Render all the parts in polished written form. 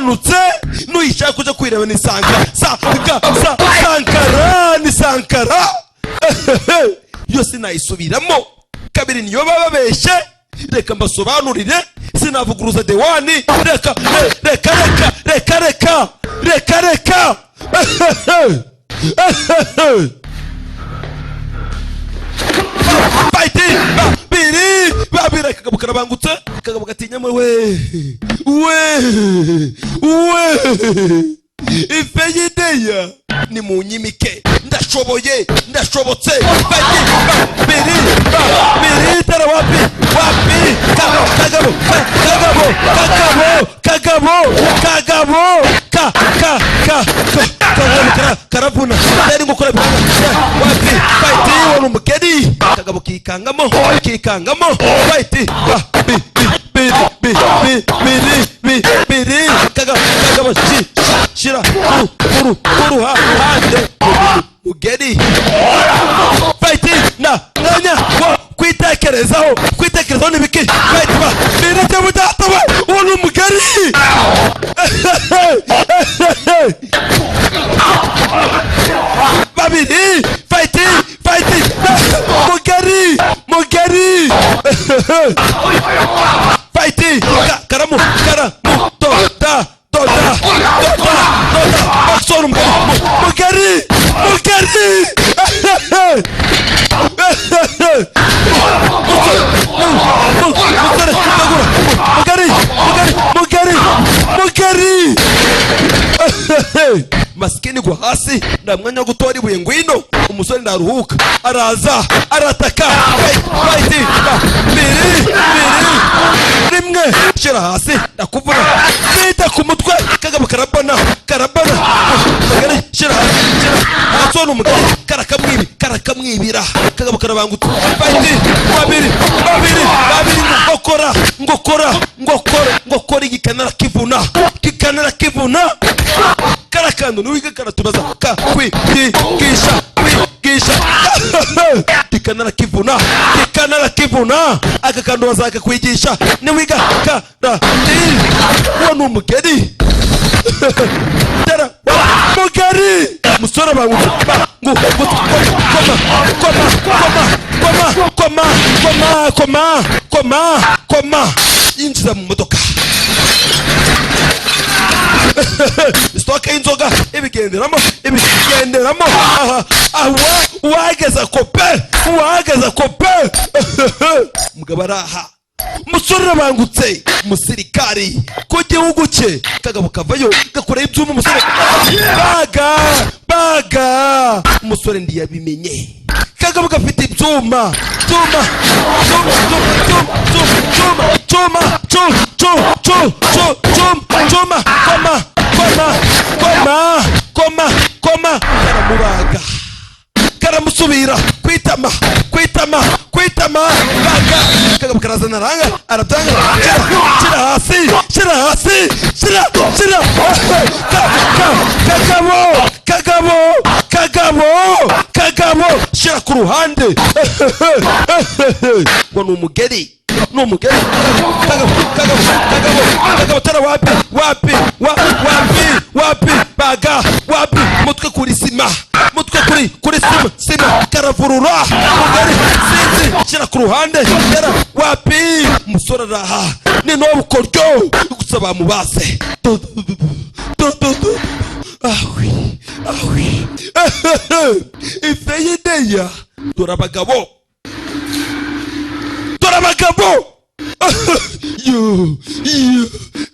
isobanutse nuyishaka kuja kwireba ni Sankara ni Sankara yose nayisubiramo kabiri niyo bababeshe reka mbasobanurire sinavuguruza dewani reka fighting babiri kagabo karabangutse kagabo gatinyamo we ife yideya ni munyimike ndashobotse biri tara wapi kagabo karabuna ndari ngukora wapi fighting wano mukedi kagabo kikangamo fighting biri kagabo shira kuru hande mugedi fighting na nanya kwitekerezaho nibiki fight ba biri temudata we wano mugedi babiri fighting mugedi fighting karamu toda Maxor mugeri maskini kwa hasi na mwanya gutora ibuye ngwino umusore ndaruhuka araza arataka fighting rimwe shira hasi ndakuvuna nita ku mutwe kagabo karabana magari shira asona umugabo karakamwibira kagabo karabangutse fighting babiri ngokora igikanara kivuna karakando nuwiga karatubaza kwigisha kikanara kivuna akakando bazaka kwigisha niwiga wano mugedi tara mugeri musora bangu koma injiza mu modoka stoka inzoga ibigenderamo wageza kope mugabo araha musore bangutse musirikari ko gihugu cye kagabo kavayo gakora ibyuma umusore baga umusore ndiyabimenye kagabo gafite ibyuma karamubaga karamusubira kwitama baga kagabo karazana ranga aratanga shira hasi kagabo shira ku ruhande ngo numugeri kagabo tara wapi baga wapi mutwe kuri sima karavurura mugeri sinzi shira ku ruhande tara wapi musora raha ni no bukoryo gusaba mubase awi ife yideya turabagabo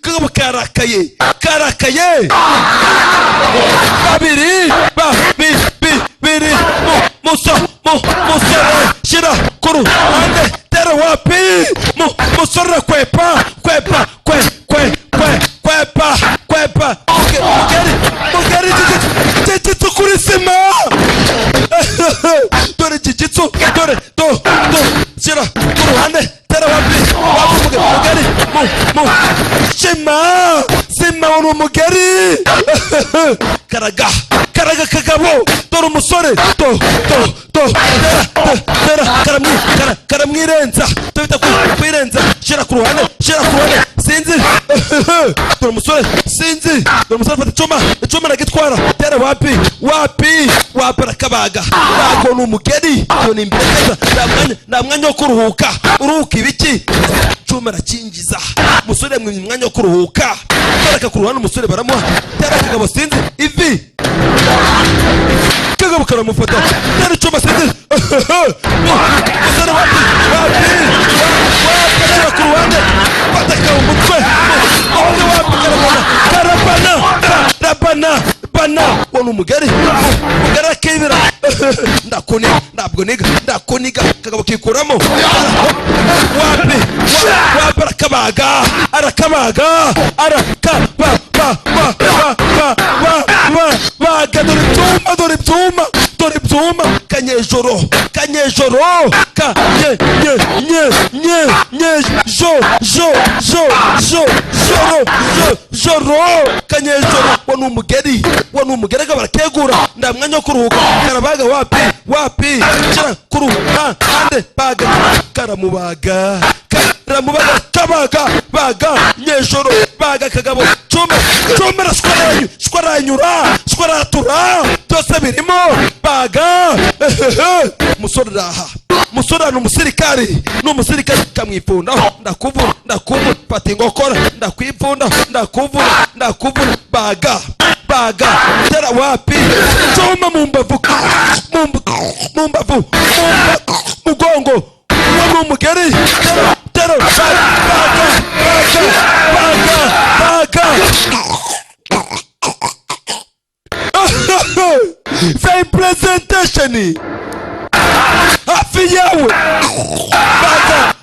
kagabo karakaye babiri musore shira kuru ande tera wapi musore kwepa mugeri jijitsu kuri sima dore jijitsu dore shira kuru ande tera wapi mugeri sima wano mugeri karaga kagabo dore umusore karamwirenza tubita kwirenza shira ku ruhande sinzi dore umusore sinzi, dore umusore afata icuma aragitwara, tera wapi arakabaga, bago ni umugeri, iyo ni imbere neza, nta mwanya wo kuruhuka, uruhuka ibiki, icuma arakingiza, umusore yamwimye umwanya wo kuruhuka, tereka ku ruhande umusore baramuha, tera akagabo sinzi, ivi kagabo karamufata, tera icuma sinzi, umusore wapi tera ku ruhande, bataka umutwe, karabana wano umugari akibira, ndakuniga kagabo kikuramo, wapi arakabaga dore ibyuma kanyejoro kanyejoro wano umugeri barakegura, nda mwanya wo kuruhuka, karabaga wapi kira kuruhande, baga karamubaga baga nyejoro, baga kagabo cuma shwaratura byose birimo, baga musore ni umusirikari kamwifundaho, ndakuvuna pata ingokora, ndakuvuna baga tera wapi, cuma mu mbavu mugongo wano umugeri, tera Fai presentation hafi yawe, baga